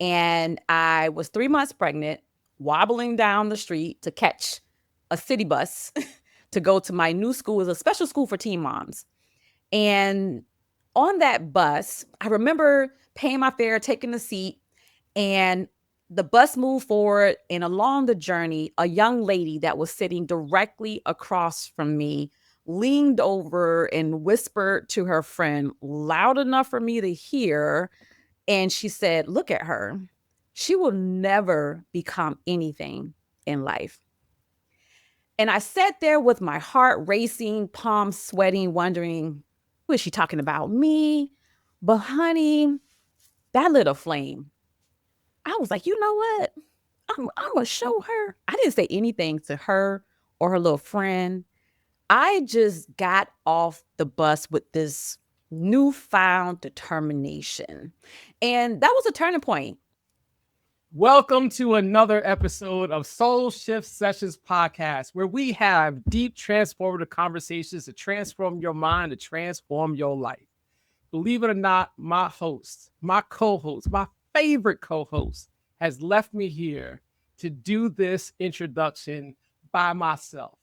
And I was 3 months pregnant, wobbling down the street to catch a city bus to go to my new school. It was a special school for teen moms. And on that bus, I remember paying my fare, taking the seat, and the bus moved forward. And along the journey, a young lady that was sitting directly across from me leaned over and whispered to her friend loud enough for me to hear. And she said, "Look at her. She will never become anything in life." And I sat there with my heart racing, palms sweating, wondering, who is she talking about? Me? But honey, that lit a flame. I was like, you know what? I'm going to show her. I didn't say anything to her or her little friend. I just got off the bus with this newfound determination. And that was a turning point. Welcome to another episode of Soul Shift Sessions podcast, where we have deep transformative conversations to transform your mind, to transform your life. Believe it or not, my host, my co-host, my favorite co-host has left me here to do this introduction by myself.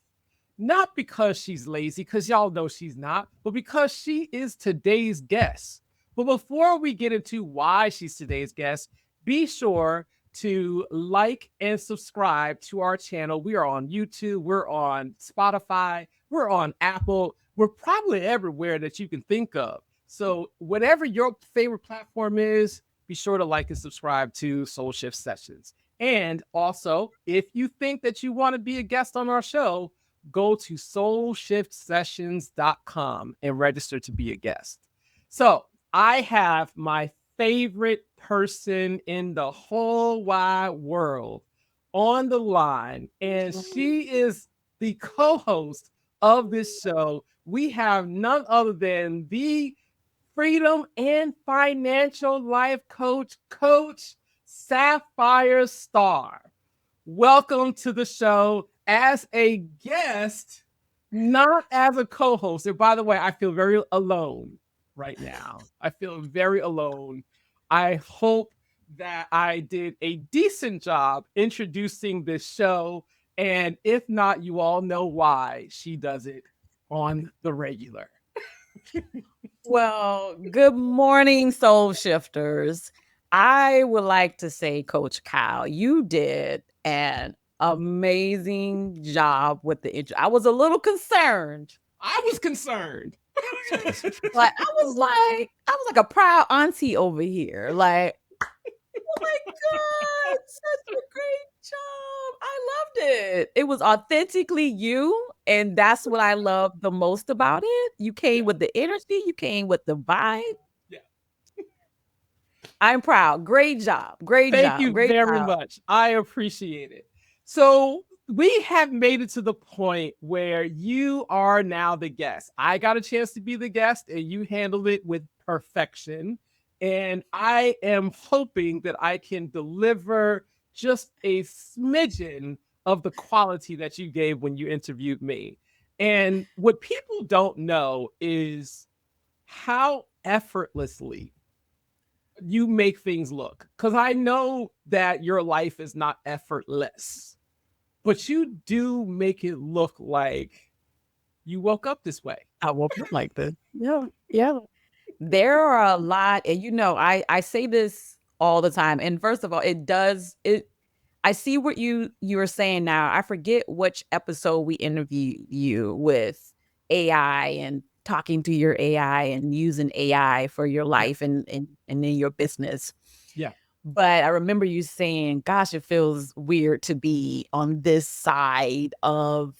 Not because she's lazy, because y'all know she's not, but because she is today's guest. But before we get into why she's today's guest, be sure to like and subscribe to our channel. We are on YouTube, we're on Spotify, we're on Apple, we're probably everywhere that you can think of. So whatever your favorite platform is, be sure to like and subscribe to Soul Shift Sessions. And also, if you think that you want to be a guest on our show, go to soulshiftsessions.com and register to be a guest. So I have my favorite person in the whole wide world on the line, and she is the co-host of this show. We have none other than the freedom and financial life coach, Coach Sapphire Star. Welcome to the show as a guest, not as a co-host. And by the way, I feel very alone right now. I feel very alone. I hope that I did a decent job introducing this show. And if not, you all know why she does it on the regular. Well, good morning, soul shifters. I would like to say, Coach Kyle, you did an amazing job with the intro. I was a little concerned, I was concerned. but I was like a proud auntie over here. Like, oh my God, such a great job. I loved it. It was authentically you. And that's what I love the most about it. You came Yeah. with the energy, you came with the vibe. Yeah. I'm proud. Great job. Great Thank job. you Great very job. much. I appreciate it. So, we have made it to the point where you are now the guest. I got a chance to be the guest, and you handled it with perfection. And I am hoping that I can deliver just a smidgen of the quality that you gave when you interviewed me. And what people don't know is how effortlessly you make things look. Because I know that your life is not effortless, but you do make it look like you woke up this way. I woke up like this. Yeah. Yeah. There are a lot, and I say this all the time. And first of all, it I see what you were saying now. I forget which episode we interviewed you with AI and talking to your AI and using AI for your Yeah. life and in your business. Yeah. But I remember you saying, gosh, it feels weird to be on this side of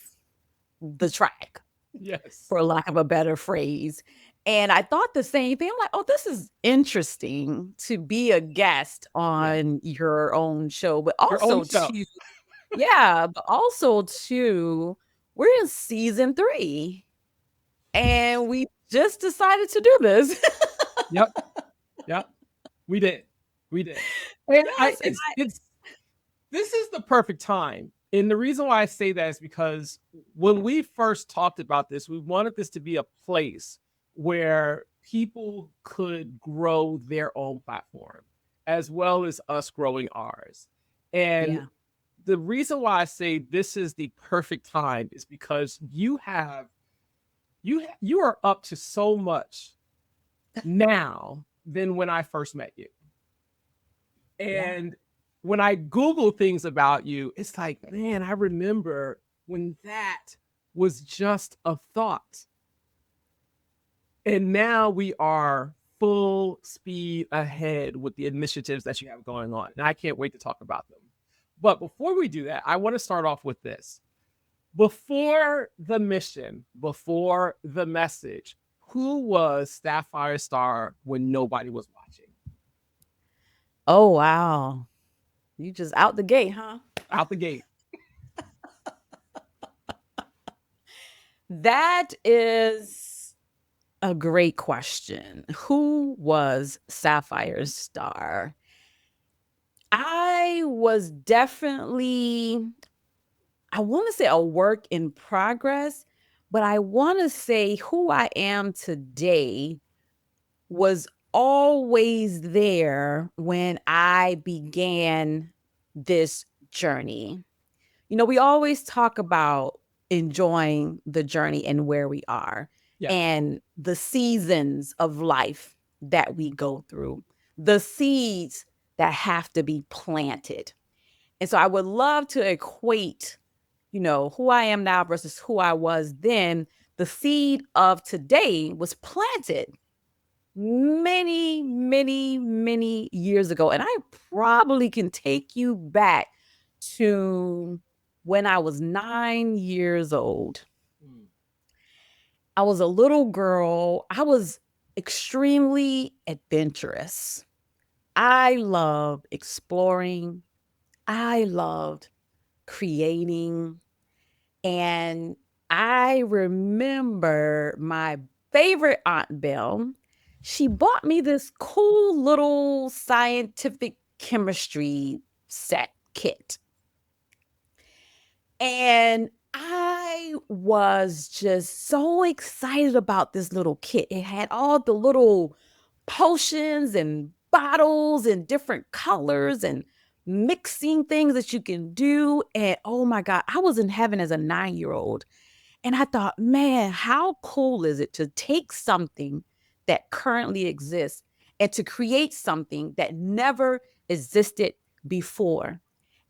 the track, Yes. for lack of a better phrase. And I thought the same thing. I'm like, oh, this is interesting to be a guest Yeah. on your own show, but Your own also show. we're in season 3 and we just decided to do this. Yep. Yep. We did. We did. And I Yes, and it's this is the perfect time. And the reason why I say that is because when we first talked about this, we wanted this to be a place where people could grow their own platform. as well as us growing ours. And Yeah. the reason why I say this is the perfect time is because you are up to so much now than when I first met you. Yeah. And when I Google things about you, it's like, man, I remember when that was just a thought. And now we are full speed ahead with the initiatives that you have going on. And I can't wait to talk about them. But before we do that, I want to start off with this. Before the mission, before the message, who was Sapphire Star when nobody was watching? Oh, wow. You just out the gate, huh? Out the gate. That is a great question. Who was Sapphire Star? I was definitely, I want to say a work in progress, but I want to say who I am today was always there when I began this journey. You know, we always talk about enjoying the journey and where we are Yes. and the seasons of life that we go through, the seeds that have to be planted. And so I would love to equate, you know, who I am now versus who I was then. The seed of today was planted many, many, many years ago. And I probably can take you back to when I was 9 years old. Mm. I was a little girl. I was extremely adventurous. I loved exploring. I loved creating. And I remember my favorite Aunt Belle, she bought me this cool little scientific chemistry set kit. And I was just so excited about this little kit. It had all the little potions and bottles and different colors and mixing things that you can do. And oh my God, I was in heaven as a 9 year old. And I thought, man, how cool is it to take something that currently exists and to create something that never existed before?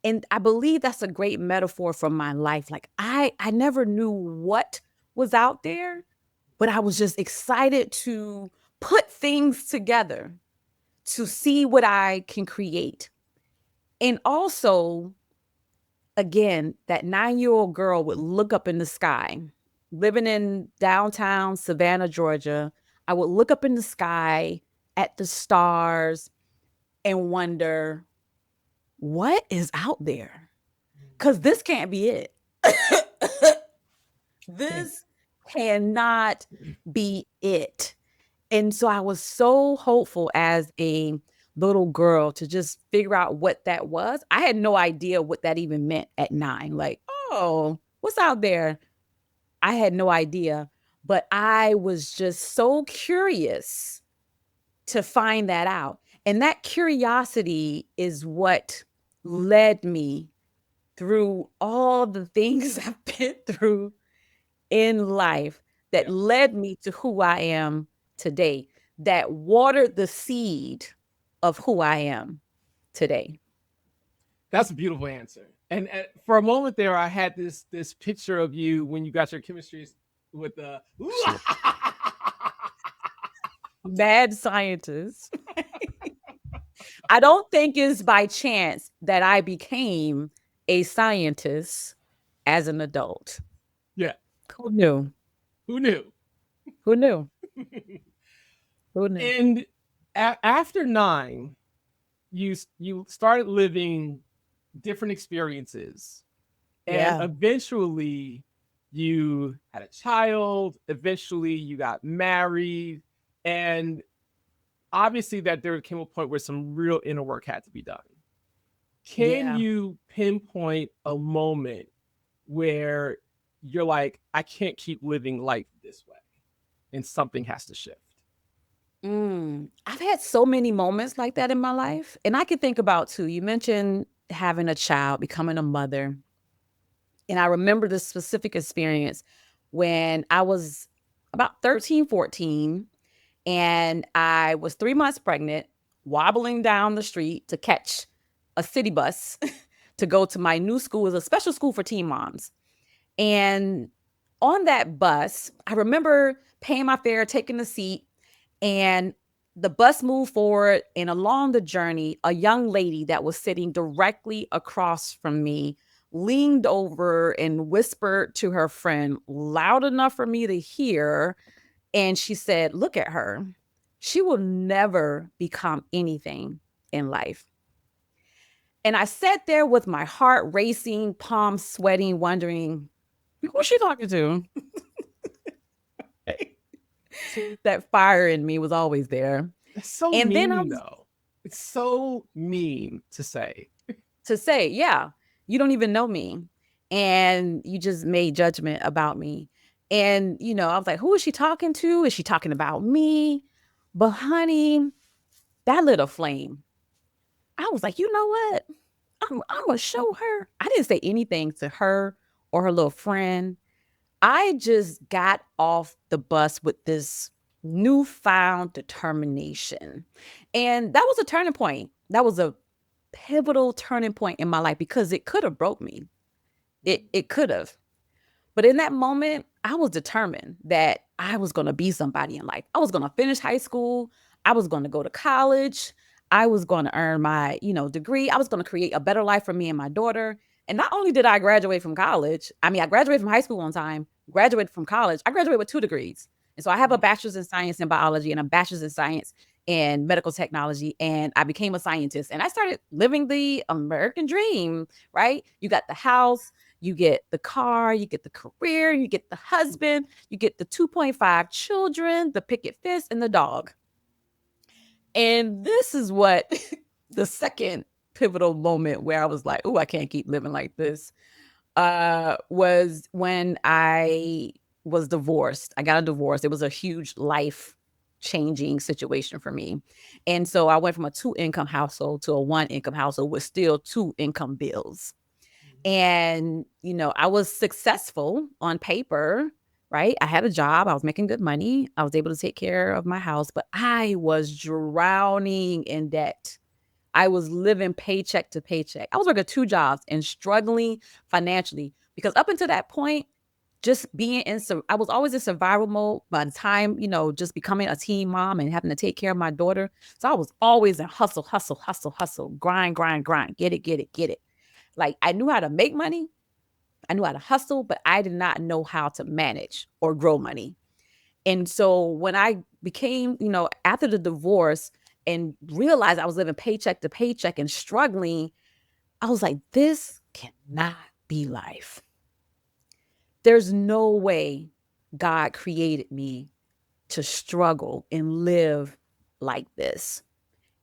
And I believe that's a great metaphor for my life. Like I never knew what was out there, but I was just excited to put things together to see what I can create. And also, again, that 9 year old girl would look up in the sky, living in downtown Savannah, Georgia. I would look up in the sky at the stars and wonder, what is out there? Because this can't be it. This cannot be it. And so I was so hopeful as a little girl to just figure out what that was. I had no idea what that even meant at 9. Like, oh, what's out there? I had no idea. But I was just so curious to find that out. And that curiosity is what led me through all the things I've been through in life that Yeah. led me to who I am today, that watered the seed of who I am today. That's a beautiful answer. And for a moment there, I had this picture of you when you got your chemistry with the. Mad scientist. I don't think it's by chance that I became a scientist as an adult. Yeah. Who knew? Who knew? Who knew? Who knew? And after 9, you started living different experiences, and Yeah. eventually you had a child. Eventually you got married, and obviously that there came a point where some real inner work had to be done. Can Yeah. you pinpoint a moment where you're like, I can't keep living life this way and something has to shift? I've had so many moments like that in my life. And I can think about too. You mentioned having a child, becoming a mother. And I remember this specific experience when I was about 13, 14, and I was 3 months pregnant, wobbling down the street to catch a city bus to go to my new school. It was a special school for teen moms. And on that bus, I remember paying my fare, taking the seat, and the bus moved forward. And along the journey, a young lady that was sitting directly across from me leaned over and whispered to her friend loud enough for me to hear. And she said, "Look at her. She will never become anything in life." And I sat there with my heart racing, palms sweating, wondering, who's she talking to? That fire in me was always there. It's so And then I mean, was though. It's so mean to say. to say, yeah, you don't even know me. And you just made judgment about me. And, I was like, who is she talking to? Is she talking about me? But honey, that lit a flame. I was like, you know what? I'm going to show her. I didn't say anything to her or her little friend. I just got off the bus with this newfound determination. And that was a turning point. That was a pivotal turning point in my life because it could have broke me. It could have. But in that moment, I was determined that I was going to be somebody in life. I was going to finish high school. I was going to go to college. I was going to earn my, degree. I was going to create a better life for me and my daughter. And not only did I graduate from college, I graduated from high school on time, graduated from college. I graduated with 2 degrees. And so I have a bachelor's in science in biology and a bachelor's in science in medical technology. And I became a scientist and I started living the American dream, right? You got the house, you get the car, you get the career, you get the husband, you get the 2.5 children, the picket fence, and the dog. And this is what the second pivotal moment where I was like, oh, I can't keep living like this, was when I was divorced. I got a divorce. It was a huge life changing situation for me. And so I went from a 2 income household to a 1 income household with still 2 income bills. And, I was successful on paper, right? I had a job. I was making good money. I was able to take care of my house, but I was drowning in debt. I was living paycheck to paycheck. I was working 2 jobs and struggling financially because up until that point, just being I was always in survival mode by the time, just becoming a teen mom and having to take care of my daughter. So I was always in hustle, hustle, hustle, hustle, grind, grind, grind, get it, get it, get it. Like I knew how to make money, I knew how to hustle, but I did not know how to manage or grow money. And so when I became, after the divorce and realized I was living paycheck to paycheck and struggling, I was like, this cannot be life. There's no way God created me to struggle and live like this.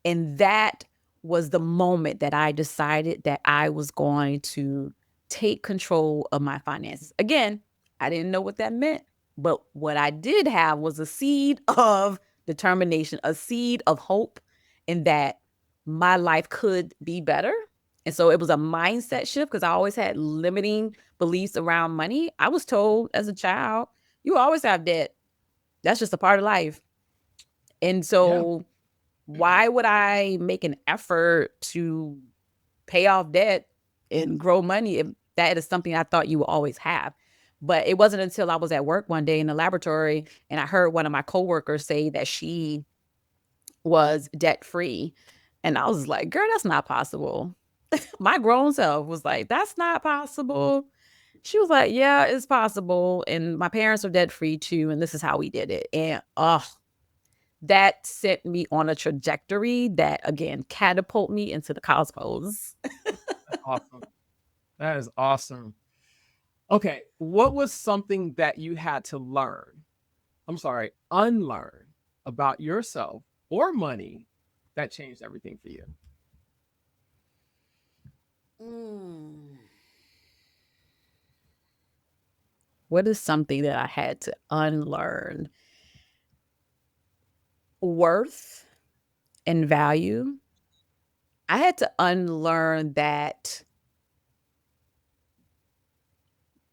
And that was the moment that I decided that I was going to take control of my finances. Again, I didn't know what that meant, but what I did have was a seed of determination, a seed of hope in that my life could be better. And so it was a mindset shift because I always had limiting beliefs around money. I was told as a child, you always have debt. That's just a part of life. And Yeah. so why would I make an effort to pay off debt and grow money if that is something I thought you would always have? But it wasn't until I was at work one day in the laboratory and I heard one of my coworkers say that she was debt free. And I was like, girl, that's not possible. My grown self was like, that's not possible. She was like, yeah, it's possible. And my parents are debt free too. And this is how we did it. And that set me on a trajectory that again catapult me into the cosmos. That's awesome. That is awesome. Okay. What was something that you had to learn? I'm sorry, unlearn about yourself or money that changed everything for you? Mm. What is something that I had to unlearn? worth and value, I had to unlearn that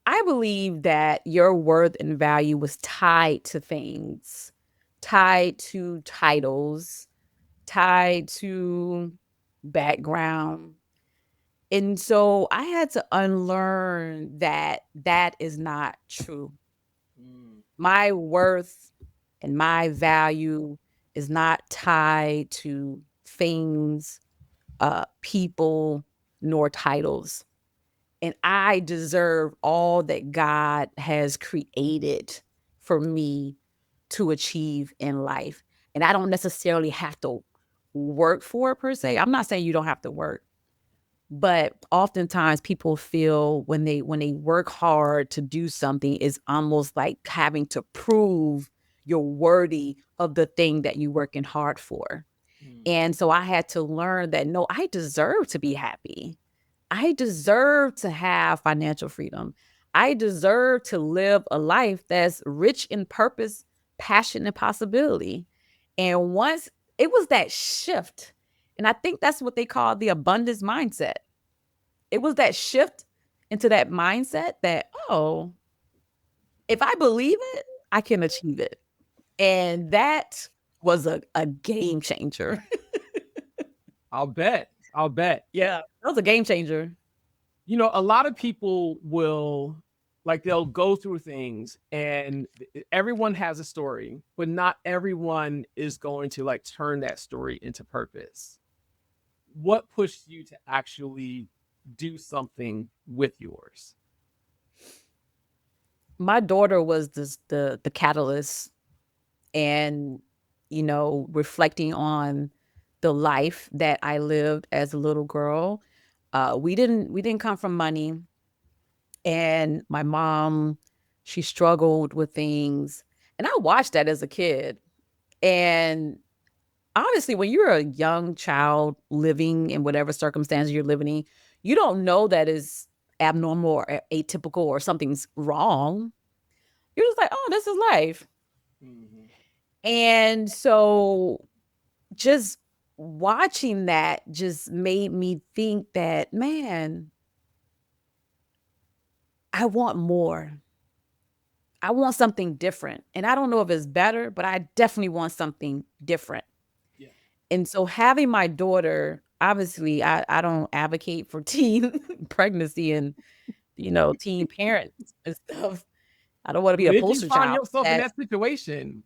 I believe that your worth and value was tied to things, tied to titles, tied to background. And so I had to unlearn that that is not true. Mm. My worth and my value is not tied to things, people, nor titles. And I deserve all that God has created for me to achieve in life. And I don't necessarily have to work for it per se. I'm not saying you don't have to work, but oftentimes people feel when they work hard to do something is almost like having to prove you're worthy of the thing that you're working hard for. Mm. And so I had to learn that no, I deserve to be happy. I deserve to have financial freedom. I deserve to live a life that's rich in purpose, passion, and possibility. And once it was that shift, and I think that's what they call the abundance mindset. It was that shift into that mindset that, oh, if I believe it, I can achieve it. And that was a game changer. I'll bet. I'll bet. Yeah, that was a game changer. A lot of people will like they'll go through things and everyone has a story, but not everyone is going to like turn that story into purpose. What pushed you to actually do something with yours? My daughter was the catalyst, and reflecting on the life that I lived as a little girl. We didn't come from money, and my mom, she struggled with things, and I watched that as a kid. And honestly, when you're a young child living in whatever circumstances you're living in, you don't know that is abnormal or atypical or something's wrong. You're just like, oh, this is life. Mhm. And so just watching that just made me think that, man, I want more. I want something different. And I don't know if it's better, but I definitely want something different. Yeah. And so having my daughter, obviously, I don't advocate for teen pregnancy and, teen parents and stuff. I don't want to be But a if you poster find child for yourself in that. that situation,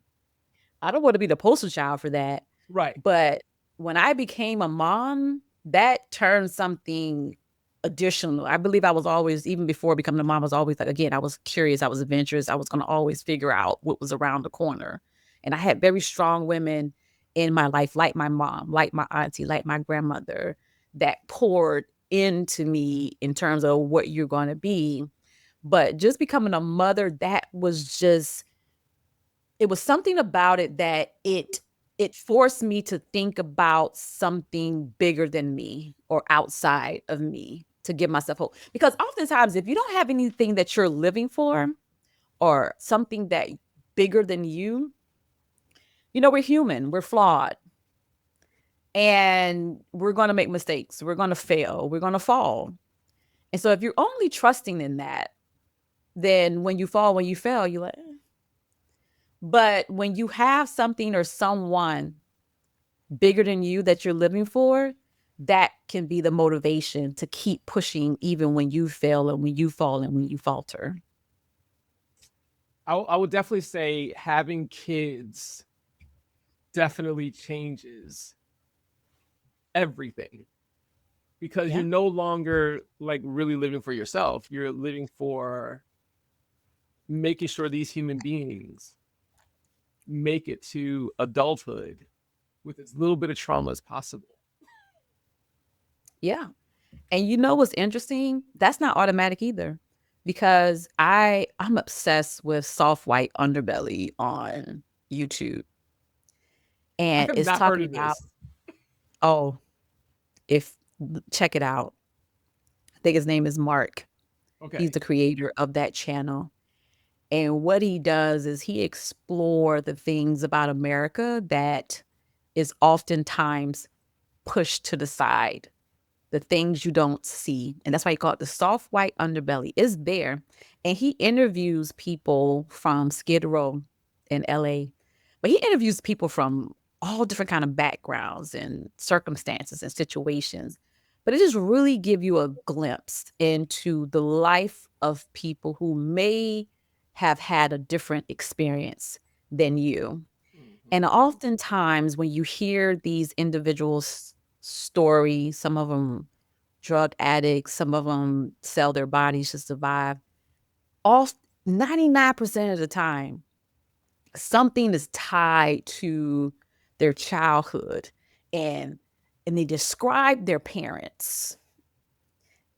I don't want to be the poster child for that. right. But when I became a mom, that turned something additional. I believe I was always, even before becoming a mom, I was always like, again, I was curious, I was adventurous. I was going to always figure out what was around the corner. And I had very strong women in my life, like my mom, like my auntie, like my grandmother, that poured into me in terms of what you're going to be. But just becoming a mother, that was just it was something about it that it forced me to think about something bigger than me or outside of me to give myself hope. Because oftentimes, if you don't have anything that you're living for or something that bigger than you, we're human, we're flawed, and we're going to make mistakes, we're going to fail, we're going to fall. And so if you're only trusting in that, then when you fall, when you fail, you're like, "Eh." But when you have something or someone bigger than you that you're living for, that can be the motivation to keep pushing even when you fail and when you fall and when you falter. I would definitely say having kids definitely changes everything because you're Yeah. no longer like really living for yourself. You're living for making sure these human beings make it to adulthood with as little bit of trauma as possible. Yeah. And you know what's interesting? That's not automatic either. Because I'm obsessed with soft white underbelly on YouTube. I And have it's not heard talking of about, this. oh, if check it out. I think his name is Mark. He's Okay. the creator of that channel. And what he does is he explore the things about America that is oftentimes pushed to the side, the things you don't see. And that's why he called it the soft white underbelly is there. And he interviews people from Skid Row in LA, but he interviews people from all different kind of backgrounds and circumstances and situations. But it just really give you a glimpse into the life of people who may have had a different experience than you. And oftentimes when you hear these individuals' stories, some of them drug addicts, some of them sell their bodies to survive, all 99% of the time, something is tied to their childhood, and they describe their parents,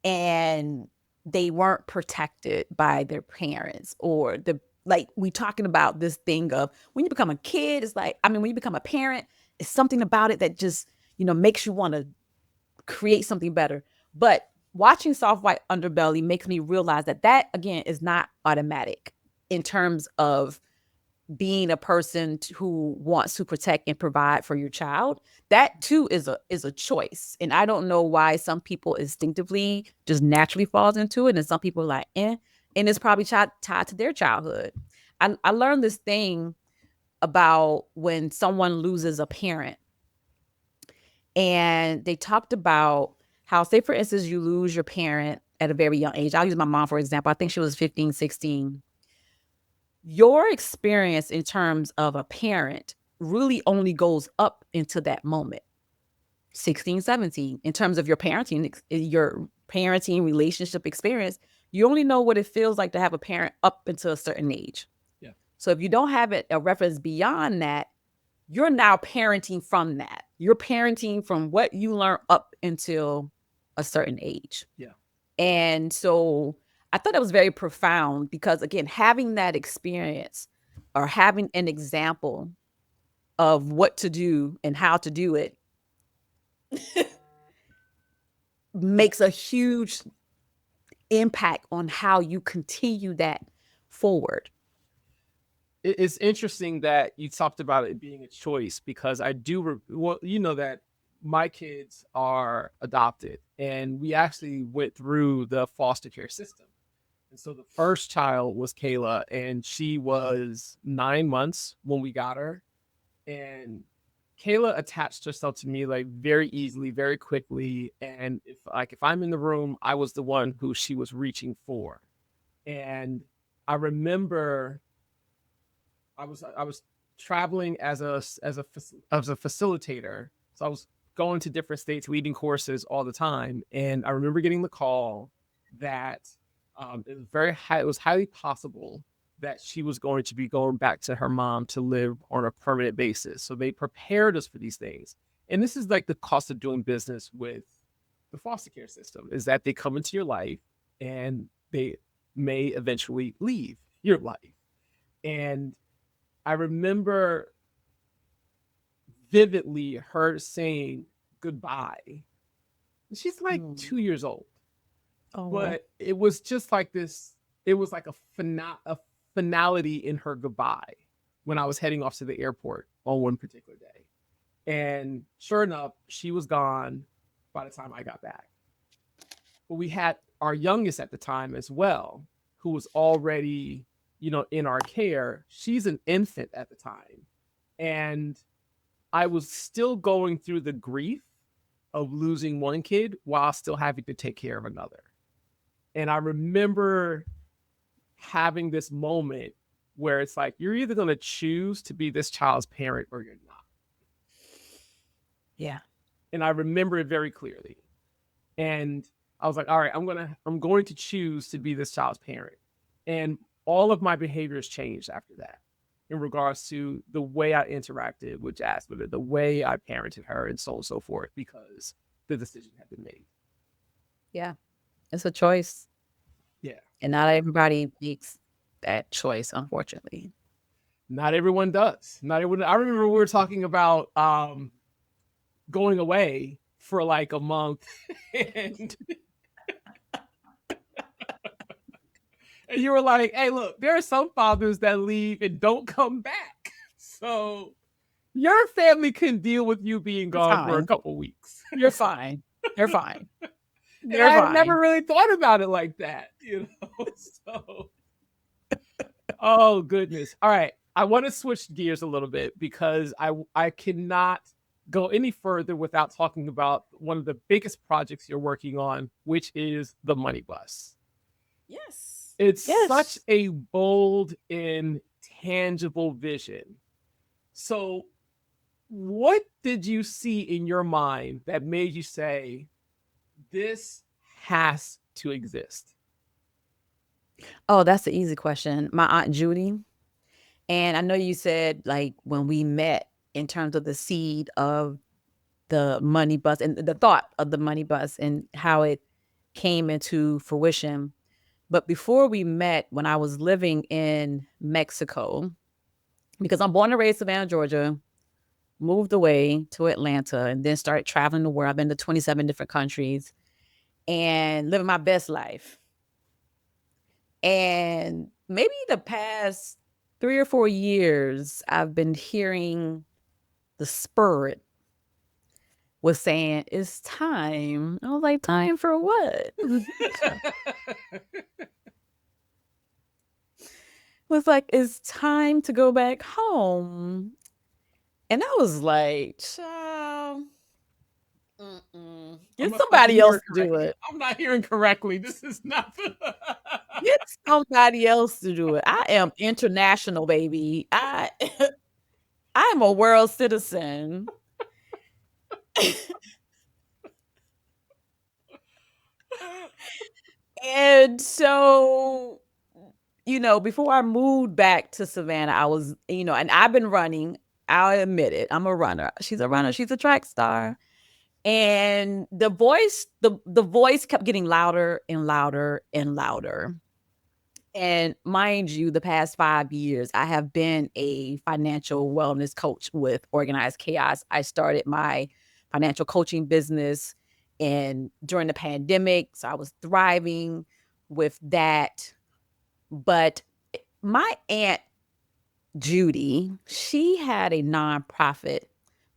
and they weren't protected by their parents, or like we talking about this thing of when you become a kid, it's like, I mean, when you become a parent, it's something about it that just, makes you want to create something better. But watching Soft White Underbelly makes me realize that again is not automatic in terms of being a person who wants to protect and provide for your child. That too is a choice. And I don't know why some people instinctively just naturally falls into it, and some people are like, and it's probably tied to their childhood. I learned this thing about when someone loses a parent, and they talked about how, say for instance, you lose your parent at a very young age. I'll use my mom for example. I think she was 15, 16. Your experience in terms of a parent really only goes up into that moment, 16, 17. In terms of your parenting relationship experience, you only know what it feels like to have a parent up until a certain age. Yeah. So if you don't have a reference beyond that, you're now parenting from that. You're parenting from what you learn up until a certain age. Yeah. And so I thought that was very profound because, again, having that experience or having an example of what to do and how to do it makes a huge impact on how you continue that forward. It's interesting that you talked about it being a choice, because I do, well, you know that my kids are adopted, and we actually went through the foster care system. And so the first child was Kayla, and she was 9 months when we got her. And Kayla attached herself to me like very easily, very quickly. And if I'm in the room, I was the one who she was reaching for. And I remember I was traveling as a facilitator. So I was going to different states, leading courses all the time. And I remember getting the call that it was highly possible that she was going to be going back to her mom to live on a permanent basis. So they prepared us for these things. And this is like the cost of doing business with the foster care system, is that they come into your life and they may eventually leave your life. And I remember vividly her saying goodbye. She's like 2 years old, Oh, but it was just like this. It was like a finality in her goodbye when I was heading off to the airport on one particular day. And sure enough, she was gone by the time I got back. But we had our youngest at the time as well, who was already, in our care. She's an infant at the time. And I was still going through the grief of losing one kid while still having to take care of another. And I remember having this moment where it's like, you're either going to choose to be this child's parent or you're not. yeah. And I remember it very clearly. And I was like, all right, I'm going to choose to be this child's parent. And all of my behaviors changed after that, in regards to the way I interacted with Jasmine, the way I parented her, and so on and so forth, because the decision had been made. Yeah. It's a choice. Yeah. And not everybody makes that choice, unfortunately. Not everyone does. Not everyone. I remember we were talking about going away for like a month, and And you were like, hey, look, there are some fathers that leave and don't come back. So your family can deal with you being You're gone for a fine. couple weeks. You're fine. They're fine. And They're I had never fine. really thought about it like that, So, oh goodness. All right. I want to switch gears a little bit because I cannot go any further without talking about one of the biggest projects you're working on, which is the Money Bus. Yes. It's such Yes. a bold and tangible vision. So, what did you see in your mind that made you say, this has to exist? Oh, that's the easy question. My Aunt Judy. And I know you said, like, when we met in terms of the seed of the money bus and the thought of the money bus and how it came into fruition. But before we met, when I was living in Mexico, because I'm born and raised Savannah, Georgia, moved away to Atlanta, and then started traveling the world. I've been to 27 different countries and living my best life. And maybe the past 3 or 4 years, I've been hearing the spirit was saying, it's time. I was like, time for what? Was like, it's time to go back home. And I was like, child, get I'm not somebody else hearing to do correctly. it. I'm not hearing correctly. This is not. Get somebody else to do it. I am international, baby. I am a world citizen. And so, before I moved back to Savannah, I was, and I've been running. I'll admit it. I'm a runner. She's a runner. She's a track star. And the voice kept getting louder and louder and louder. And mind you, the past 5 years, I have been a financial wellness coach with Organized Chaos. I started my financial coaching business and during the pandemic. So I was thriving with that. But my aunt Judy, she had a nonprofit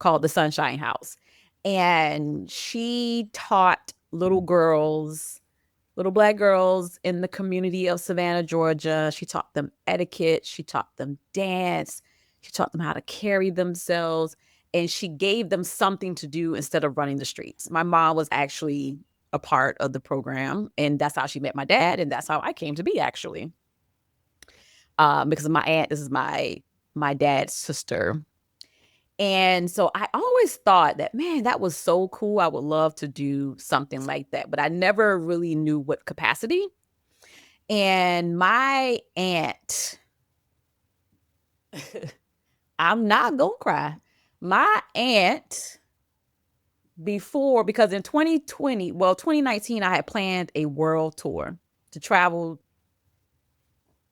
called the Sunshine House. And she taught little Black girls in the community of Savannah, Georgia. She taught them etiquette. She taught them dance. She taught them how to carry themselves. And she gave them something to do instead of running the streets. My mom was actually a part of the program. And that's how she met my dad. And that's how I came to be, actually. Because my aunt, this is my dad's sister. And so I always thought that, man, that was so cool. I would love to do something like that, but I never really knew what capacity. And my aunt, I'm not gonna cry. My aunt, because in 2019, I had planned a world tour to travel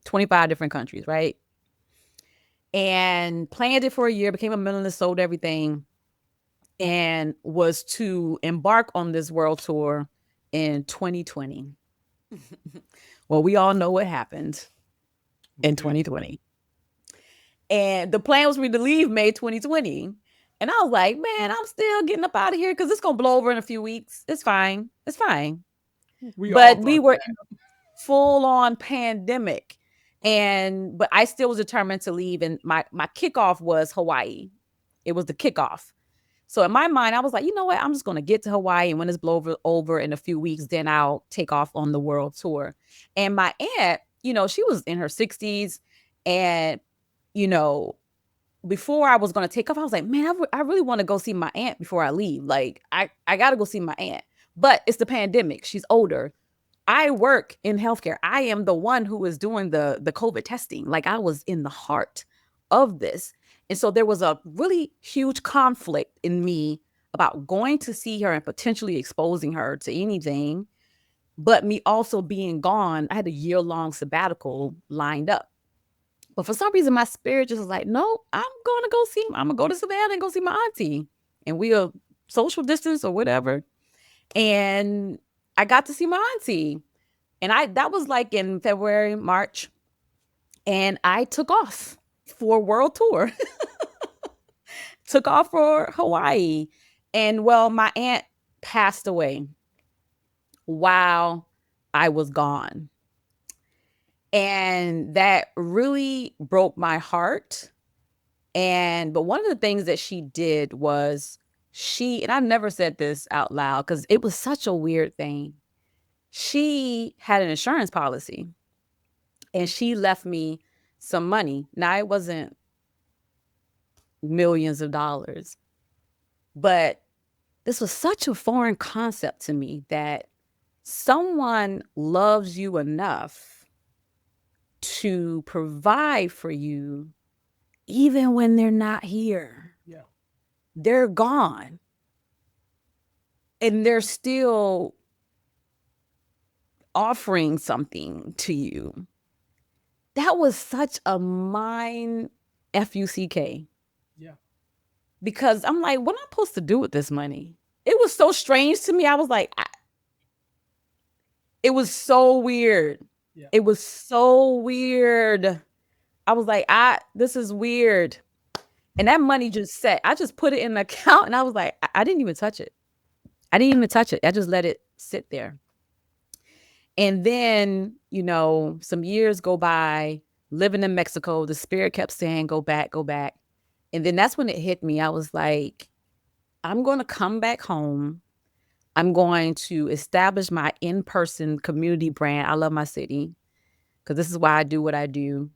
25 different countries, right? And planned it for a year, became a minimalist, sold everything, and was to embark on this world tour in 2020. Well, we all know what happened in 2020. And the plan was for me to leave May 2020. And I was like, man, I'm still getting up out of here because it's going to blow over in a few weeks. It's fine. It's fine. We all But we thought were that. in a full on pandemic. But I still was determined to leave. And my kickoff was Hawaii. It was the kickoff. So in my mind, I was like, you know what? I'm just going to get to Hawaii. And when it's over in a few weeks, then I'll take off on the world tour. And my aunt, she was in her 60s. And, you know, before I was going to take off, I was like, man, I really want to go see my aunt before I leave. Like, I got to go see my aunt. But it's the pandemic. She's older. I work in healthcare. I am the one who is doing the COVID testing. Like, I was in the heart of this. And so there was a really huge conflict in me about going to see her and potentially exposing her to anything, but me also being gone. I had a year-long sabbatical lined up. But for some reason, my spirit just was like, no, I'm going to go to Savannah and go see my auntie. And we'll social distance or whatever. And I got to see my auntie. And that was like in February, March, and I took off for a world tour. Took off for Hawaii. And well, my aunt passed away while I was gone. And that really broke my heart. But one of the things that she did was and I never said this out loud because it was such a weird thing. She had an insurance policy and she left me some money. Now, it wasn't millions of dollars, but this was such a foreign concept to me that someone loves you enough to provide for you even when they're not here. Yeah. They're gone. And they're still offering something to you. That was such a mind FUCK. Yeah. Because I'm like, what am I supposed to do with this money? It was so strange to me. I was like, it was so weird. Yeah. It was so weird. I was like, this is weird. And that money just sat. I just put it in the account and I was like, I didn't even touch it. I didn't even touch it. I just let it sit there. And then, some years go by, living in Mexico, the spirit kept saying, go back, go back. And then that's when it hit me. I was like, I'm going to come back home. I'm going to establish my in-person community brand. I love my city because this is why I do what I do.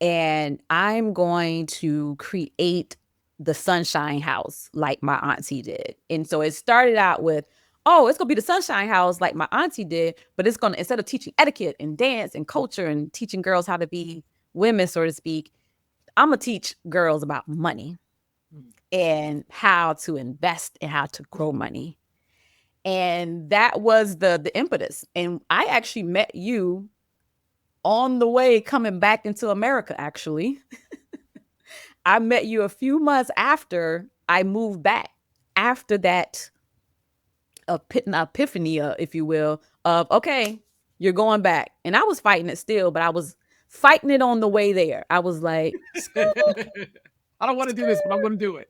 And I'm going to create the Sunshine House like my auntie did. And so it started out with, it's going to be the Sunshine House like my auntie did, but it's going to, instead of teaching etiquette and dance and culture and teaching girls how to be women, so to speak, I'm going to teach girls about money and how to invest and how to grow money. And that was the impetus. And I actually met you on the way coming back into America, actually. I met you a few months after I moved back, after that epiphany, if you will, of, okay, you're going back. And I was fighting it still, but I was fighting it on the way there. I was like, I don't want to do this, but I'm going to do it.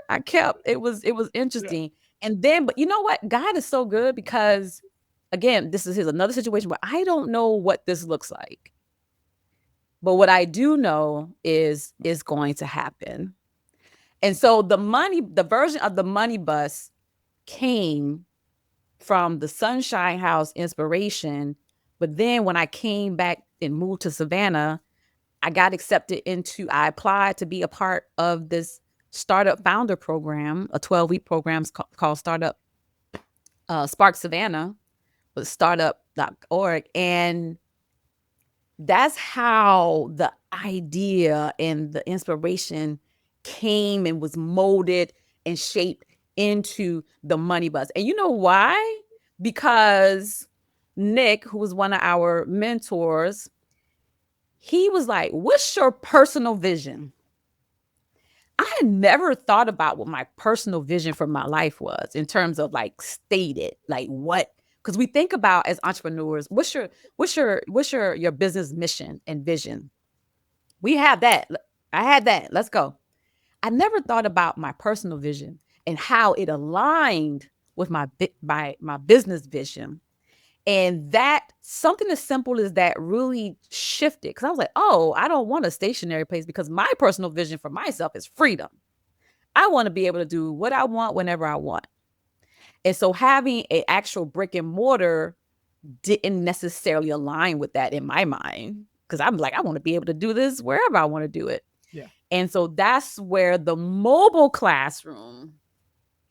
I kept, it was interesting. Yeah. And then, but you know what? God is so good because, again, this is another situation where I don't know what this looks like. But what I do know is going to happen. And so the version of the money bus came from the Sunshine House inspiration. But then when I came back and moved to Savannah, I applied to be a part of this startup founder program, a 12-week program called Startup Spark Savannah, with startup.org. And that's how the idea and the inspiration came and was molded and shaped into the money bus. And you know why? Because Nick, who was one of our mentors, he was like, what's your personal vision? I had never thought about what my personal vision for my life was in terms of like stated, like what, because we think about as entrepreneurs, what's your business mission and vision? We have that. I had that. Let's go. I never thought about my personal vision and how it aligned with my business vision. And that something as simple as that really shifted, because I was like, I don't want a stationary place, because my personal vision for myself is freedom. I want to be able to do what I want whenever I want. And so having an actual brick and mortar didn't necessarily align with that in my mind, because I'm like, I want to be able to do this wherever I want to do it. Yeah. And so that's where the mobile classroom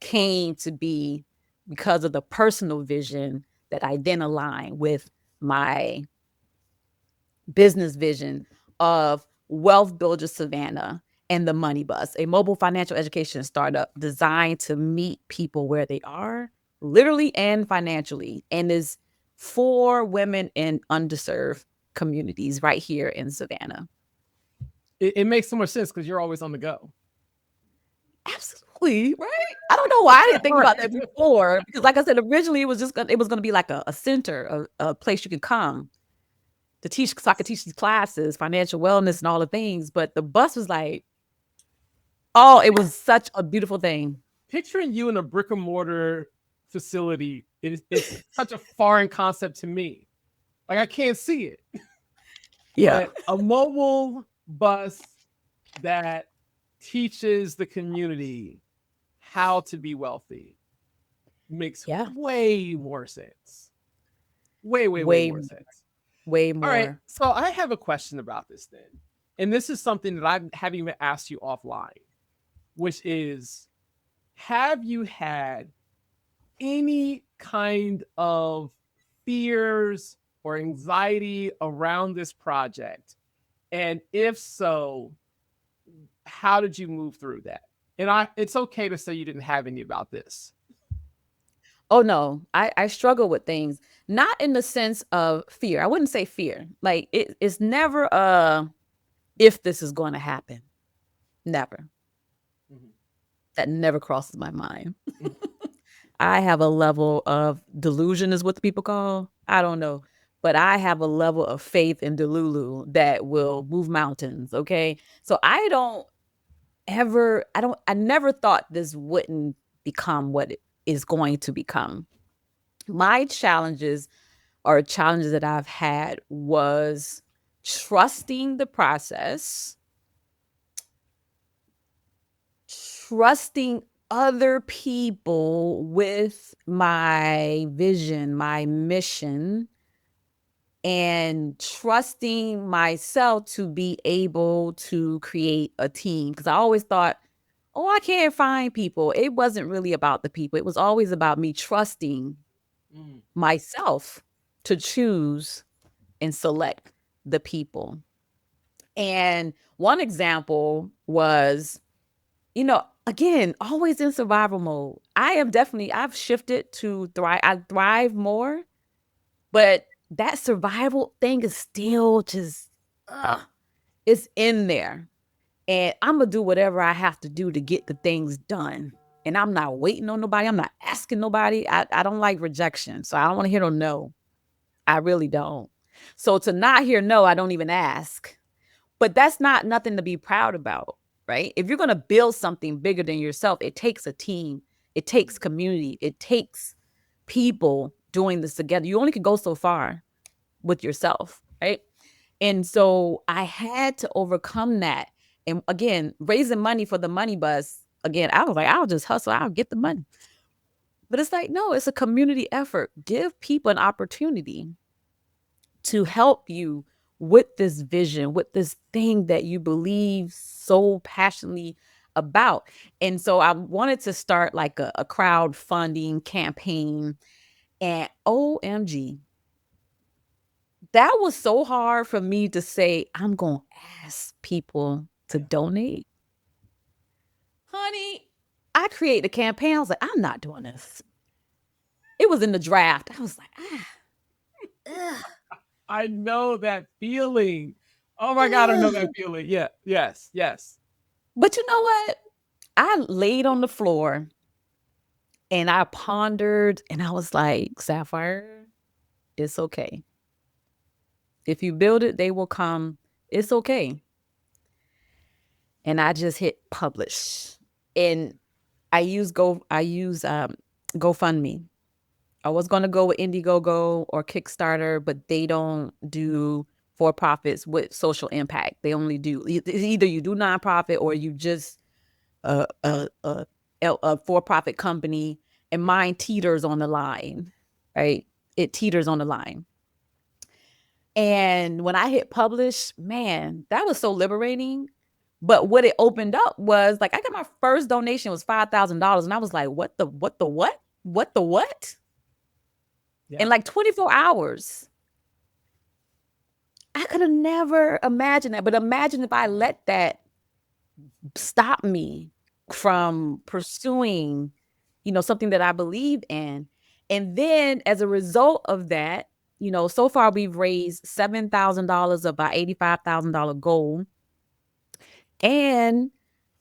came to be, because of the personal vision that I then align with my business vision of Wealth Builder Savannah and the Money Bus, a mobile financial education startup designed to meet people where they are, literally and financially, and is for women in underserved communities right here in Savannah. It makes so much sense because you're always on the go. Absolutely. Exactly, right? I don't know why I didn't think about that Right. before, because like I said, originally it was gonna be like a center, a place you could come to teach, so I could teach these classes, financial wellness and all the things. But the bus was like, oh, it was such a beautiful thing. Picturing you in a brick and mortar facility is such a foreign concept to me. Like I can't see it. Yeah. But a mobile bus that teaches the community how to be wealthy makes Yeah. way more sense. Way Way, more sense. way All right. more. So I have a question about this then. And this is something that I haven't even asked you offline, which is, have you had any kind of fears or anxiety around this project? And if so, how did you move through that? And it's okay to say you didn't have any about this. Oh no, I struggle with things, not in the sense of fear. I wouldn't say fear. Like it's never if this is going to happen. Never. Mhm. That never crosses my mind. Mhm. I have a level of delusion, is what the people call. I don't know. But I have a level of faith in Delulu that will move mountains. Okay. So I never thought this wouldn't become what it is going to become. My challenges that I've had was trusting the process, trusting other people with my vision, my mission, and trusting myself to be able to create a team. Because I always thought, oh, I can't find people. It wasn't really about the people, it was always about me trusting Mm. myself to choose and select the people. And one example was, again, always in survival mode. I've shifted to thrive. I thrive more, but that survival thing is still just, it's in there. And I'm going to do whatever I have to do to get the things done. And I'm not waiting on nobody. I'm not asking nobody. I don't like rejection. So I don't want to hear no. I really don't. So to not hear no, I don't even ask. But that's not nothing to be proud about, right? If you're going to build something bigger than yourself, it takes a team, it takes community, it takes people doing this together. You only can go so far with yourself, right? And so I had to overcome that. And again, raising money for the money bus, again, I was like, I'll just hustle, I'll get the money. But it's like, no, it's a community effort. Give people an opportunity to help you with this vision, with this thing that you believe so passionately about. And so I wanted to start like a crowdfunding campaign. And OMG, that was so hard for me to say, I'm going to ask people to Yeah. donate. Honey, I created a campaign. I was like, I'm not doing this. It was in the draft. I was like, ugh, I know that feeling. Oh my God, I know that ugh. feeling. Yeah. Yes. Yes. But you know what? I laid on the floor and I pondered and I was like, Sapphire, it's okay. If you build it, they will come. It's okay. And I just hit publish. And I use GoFundMe. I was gonna go with Indiegogo or Kickstarter, but they don't do for profits with social impact. They only do either you do nonprofit or you just a a a, a for profit company, and mine teeters on the line, right? It teeters on the line. And when I hit publish, man, that was so liberating. But what it opened up was like I got my first donation was $5,000, and I was like, what the what? In Yeah. like 24 hours. I could have never imagined that. But imagine if I let that stop me from pursuing, something that I believe in. And then as a result of that, so far we've raised $7,000 of our $85,000 goal. And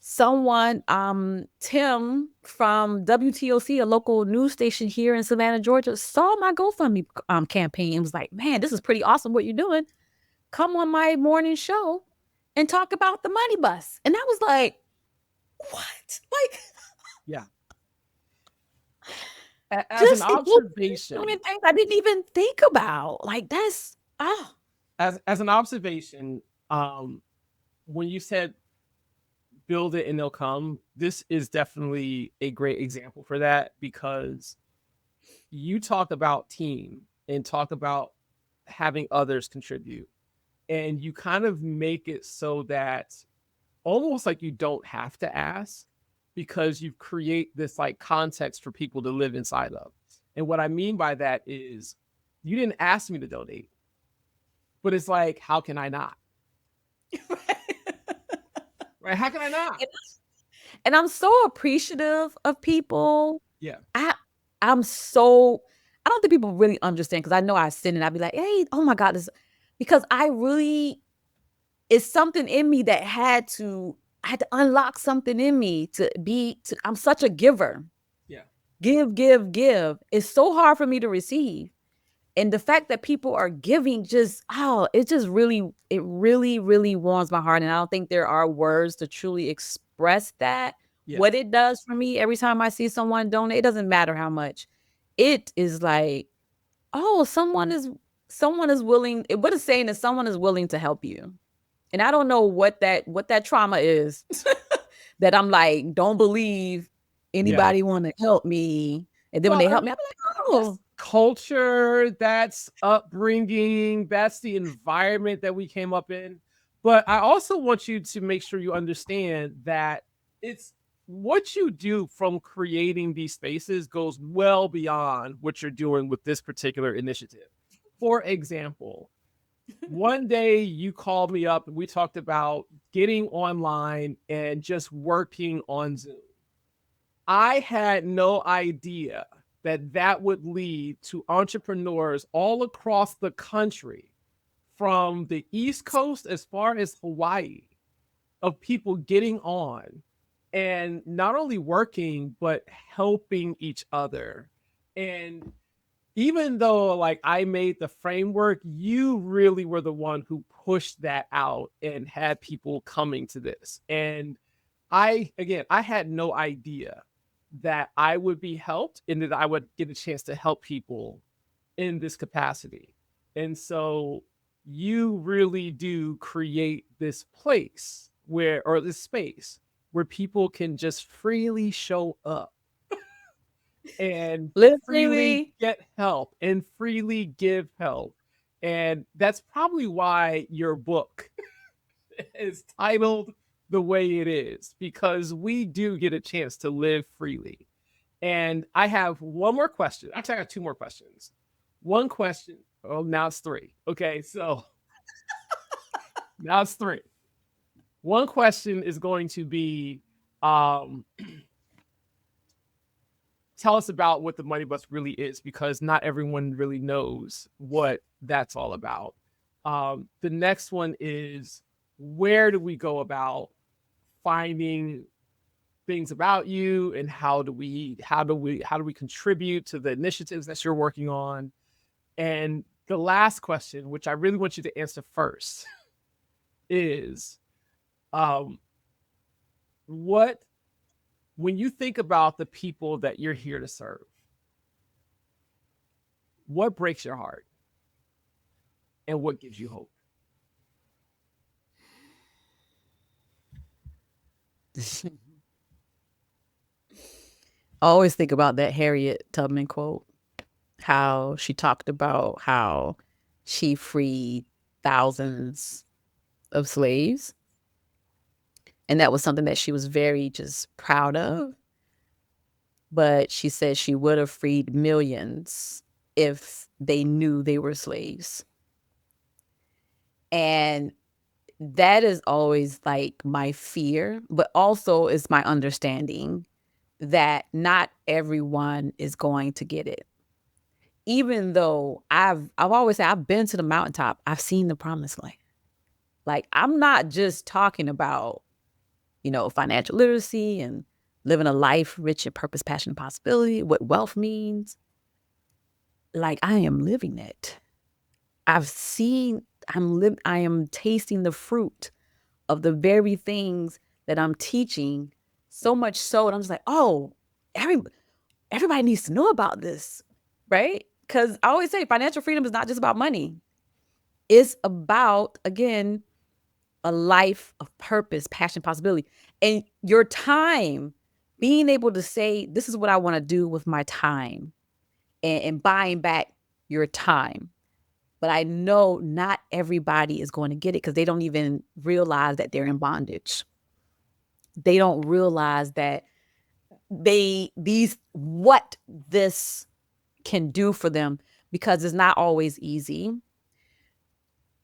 someone, Tim from WTOC, a local news station here in Savannah, Georgia, saw my GoFundMe campaign and was like, "Man, this is pretty awesome what you're doing. Come on my morning show and talk about the money bus." And I was like, "What?" Like, Yeah. As an just it was so observation, many things I didn't even think about. Like that's as an observation, when you said build it and they'll come, this is definitely a great example for that, because you talk about team and talk about having others contribute, and you kind of make it so that almost like you don't have to ask, because you create this like context for people to live inside of. And what I mean by that is you didn't ask me to donate, but it's like, how can I not? Right? How can I not? and, and I'm so appreciative of people. Yeah. I I'm so I don't think people really understand because I know I sin and I'd be like, "Hey, oh my God, this," because I really it's something in me that I had to unlock something in me I'm such a giver. Yeah. Give, give, give. It's so hard for me to receive. And the fact that people are giving it just really warms my heart. And I don't think there are words to truly express that. Yeah. What it does for me every time I see someone donate, it doesn't matter how much. It is like, oh, someone is willing. What it's saying is someone is willing to help you. And I don't know what that trauma is that I'm like, don't believe Yeah. anybody want to help me. And then when Well, they I help mean, me, I'm like, that's oh, culture, that's upbringing, that's the environment that we came up in. But I also want you to make sure you understand that it's what you do from creating these spaces goes well beyond what you're doing with this particular initiative. For example, one day you called me up and we talked about getting online and just working on Zoom. I had no idea that that would lead to entrepreneurs all across the country, from the East Coast as far as Hawaii, of people getting on and not only working, but helping each other. And even though like I made the framework, you really were the one who pushed that out and had people coming to this. And I had no idea that I would be helped and that I would get a chance to help people in this capacity. And so you really do create this place where, or this space where people can just freely show up and freely literally. get help and freely give help. And that's probably why your book is titled the way it is, because we do get a chance to live freely. And I have one more question. Actually, I got two more questions. One question. Oh, now it's three. Okay, so now it's three. One question is going to be, um, tell us about what the money bus really is, because not everyone really knows what that's all about. The next one is, where do we go about finding things about you, and how do we contribute to the initiatives that you're working on? And the last question, which I really want you to answer first, is um, what when you think about the people that you're here to serve, what breaks your heart and what gives you hope? I always think about that Harriet Tubman quote, how she talked about how she freed thousands of slaves. And that was something that she was very just proud of. But she said she would have freed millions if they knew they were slaves. And that is always like my fear, but also is my understanding that not everyone is going to get it. Even though I've always said I've been to the mountaintop, I've seen the promised land. Like I'm not just talking about financial literacy and living a life rich in purpose, passion, and possibility, what wealth means. Like, I am living it. I've seen, I am tasting the fruit of the very things that I'm teaching, so much so that I'm just like, oh, everybody needs to know about this, right? Because I always say financial freedom is not just about money. It's about, again, a life of purpose, passion, possibility. And your time, being able to say, this is what I want to do with my time, and buying back your time. But I know not everybody is going to get it because they don't even realize that they're in bondage. They don't realize that what this can do for them, because it's not always easy.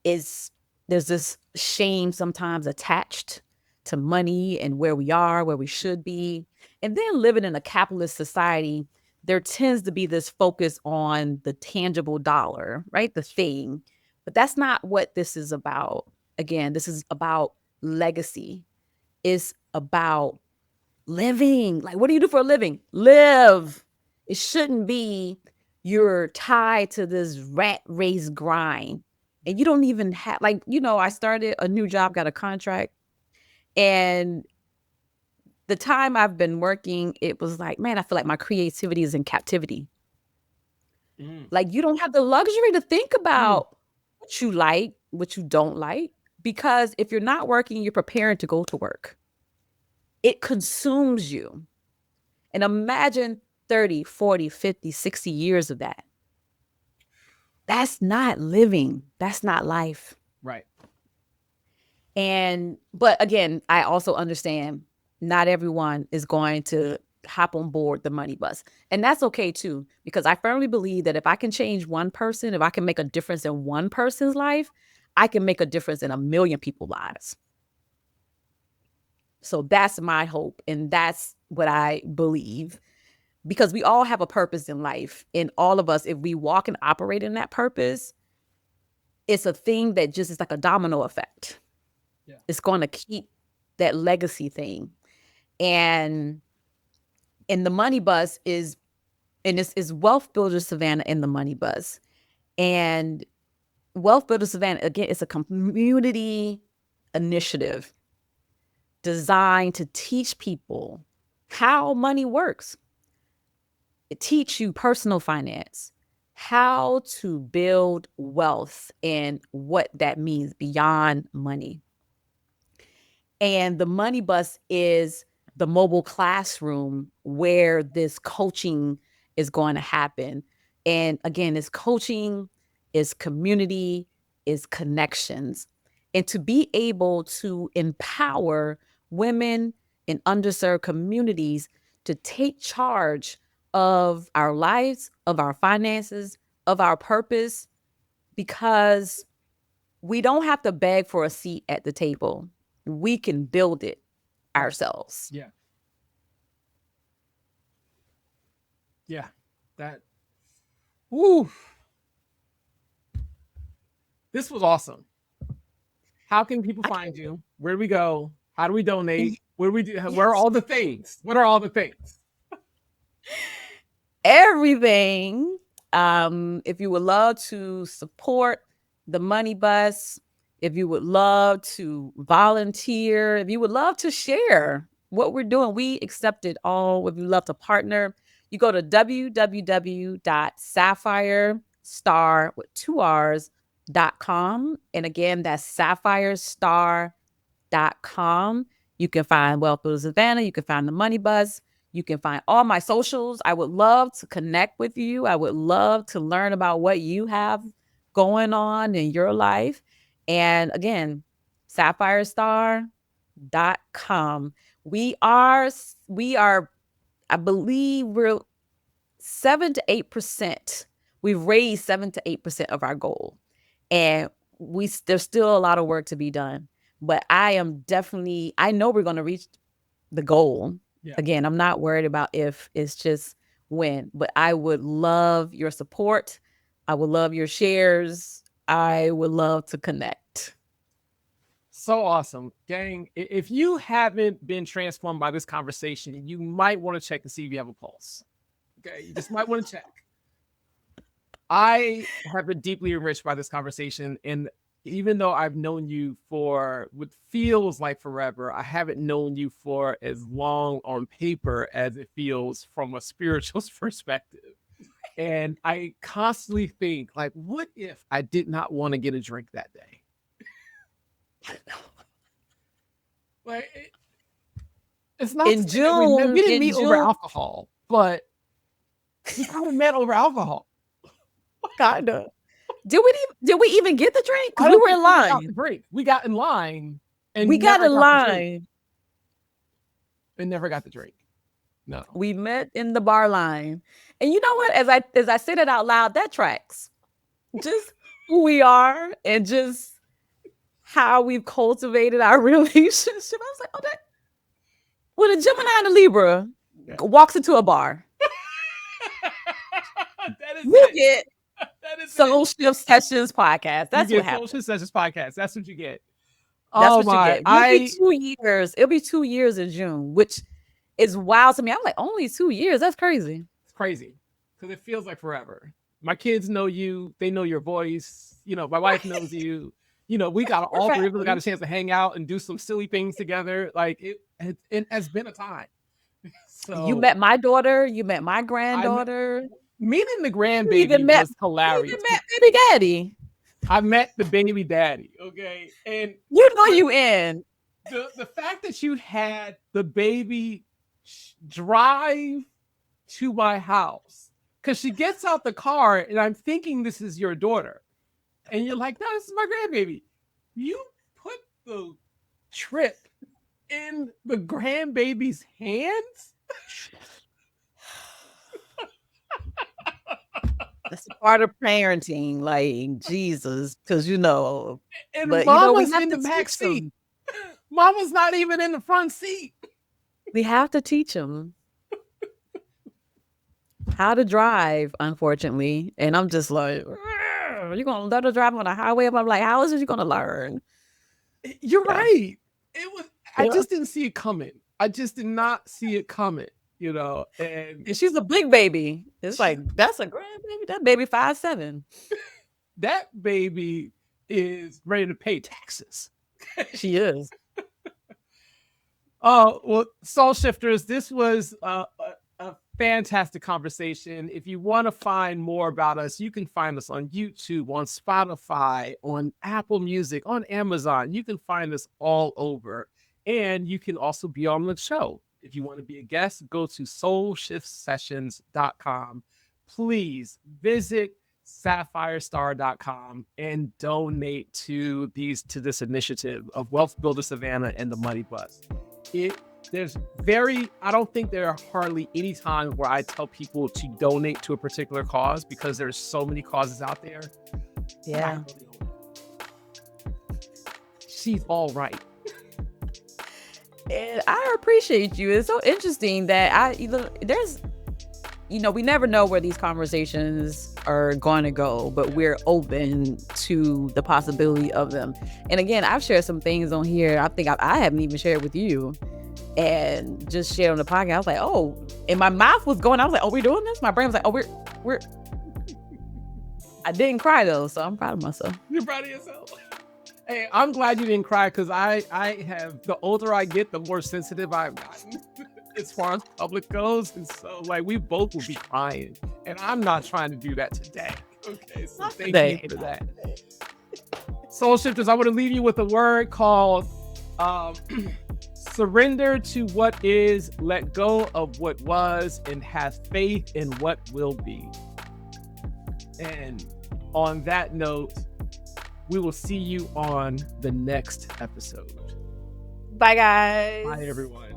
Is There's this shame sometimes attached to money and where we are, where we should be. And then living in a capitalist society, there tends to be this focus on the tangible dollar, right? The thing. But that's not what this is about. Again, this is about legacy. It's about living. Like, what do you do for a living? Live. It shouldn't be you're tied to this rat race grind and you don't even have, like, I started a new job, got a contract, and the time I've been working, it was like, man, I feel like my creativity is in captivity. Like, you don't have the luxury to think about what you like, what you don't like, because if you're not working, you're preparing to go to work. It consumes you. And imagine 30, 40, 50, 60 years of that. That's not living. That's not life. Right. But again, I also understand not everyone is going to hop on board the money bus. And that's okay too, because I firmly believe that if I can change one person, if I can make a difference in one person's life, I can make a difference in a million people's lives. So that's my hope. And that's what I believe, because we all have a purpose in life. And all of us, if we walk and operate in that purpose, it's a thing that just is like a domino effect. Yeah. It's going to keep that legacy thing. And the money bus is, and this is Wealth Builder Savannah in the money bus. And Wealth Builder Savannah, again, it's a community initiative designed to teach people how money works. It teach you personal finance, how to build wealth and what that means beyond money. And the money bus is the mobile classroom where this coaching is going to happen. And again, it's coaching, is community, is connections. And to be able to empower women in underserved communities to take charge of our lives, of our finances, of our purpose, because we don't have to beg for a seat at the table. We can build it ourselves. Yeah. Yeah. That. Woo. This was awesome. How can people find you? Where do we go? How do we donate? What do we do? Where are all the things? What are all the things? Everything. If you would love to support the money bus, if you would love to volunteer, if you would love to share what we're doing, we accept it all. If you love to partner, you go to www.sapphirestar with 2 R's.com. And again, that's sapphirestar.com. You can find Wealth Builder Savannah. You can find the Money Bus. You can find all my socials. I would love to connect with you. I would love to learn about what you have going on in your life. And again, sapphirestar.com. We are, I believe we're 7 to 8%. We've raised 7 to 8% of our goal. And there's still a lot of work to be done. But I know we're going to reach the goal. Yeah. Again, I'm not worried about if, it's just when. But I would love your support. I would love your shares. I would love to connect. So awesome. Gang, if you haven't been transformed by this conversation, you might want to check and see if you have a pulse. Okay, you just might want to check. I have been deeply enriched by this conversation, and even though I've known you for what feels like forever, I haven't known you for as long on paper as it feels from a spiritual perspective. And I constantly think, like, what if I did not want to get a drink that day? Like, it's not In June, we didn't in meet over June, alcohol, but we kind of met over alcohol. kinda. Did we even get the drink? I Because we don't were think in we got the line. drink. We got in line and We got never in got the drink. line. And never got the drink. No. We met in the bar line. And you know what? As I said it out loud, that tracks. Just who we are and just how we've cultivated our relationship. I was like, oh, that when a Gemini and a Libra walks into a bar, That is you it. get That is Soul it. Shift Sessions podcast. That's you what get happens. Social Sessions podcast. That's what you get. That's Oh what my! you get. It'll be 2 years. It'll be 2 years in June, which is wild to me. I'm like, only 2 years. That's crazy. It's crazy because it feels like forever. My kids know you. They know your voice. You know, my wife knows you. You know, we got all three of us got a chance to hang out and do some silly things together. Like it has been a time. So You met my daughter. You met my granddaughter. meeting the You grandbaby even met, was hilarious. you even met baby daddy. I met the baby daddy. Okay, and You know you in. the fact that you had the baby drive to my house because she gets out the car and I'm thinking this is your daughter, and you're like, no, this is my grandbaby. You put the trip in the grandbaby's hands. That's a part of parenting, like Jesus, because And but Mama's we have in the to back teach them. seat. Mama's not even in the front seat. We have to teach them how to drive, unfortunately. And I'm just like, you're gonna let her drive on the highway? I'm like, how is she gonna learn? You're Yeah. right. It was. I Yeah. just didn't see it coming. I just did not see it coming. You know, and And she's a big baby. It's like, that's a grandbaby. That baby 5'7". that baby is ready to pay taxes. She is. Oh, well, Soul Shifters, this was a fantastic conversation. If you want to find more about us, you can find us on YouTube, on Spotify, on Apple Music, on Amazon. You can find us all over. And you can also be on the show. If you want to be a guest, go to soulshiftsessions.com. Please visit sapphirestar.com and donate to this initiative of Wealth Builder Savannah and the Money Bus. I don't think there are hardly any times where I tell people to donate to a particular cause because there's so many causes out there. Yeah. She's all right. And I appreciate you. It's so interesting that we never know where these conversations are going to go, but we're open to the possibility of them. And again, I've shared some things on here I think I haven't even shared with you, and just shared on the podcast. I was like, oh, and my mouth was going. I was like, oh, we're doing this? My brain was like, oh, we're. I didn't cry though, so I'm proud of myself. You're proud of yourself? Hey, I'm glad you didn't cry because I have, the older I get, the more sensitive I've gotten as far as public goes. And so like we both will be crying. And I'm not trying to do that today. Okay, so thank you for that. Soul Shifters, I want to leave you with a word called surrender to what is, let go of what was, and have faith in what will be. And on that note, we will see you on the next episode. Bye, guys. Bye, everyone.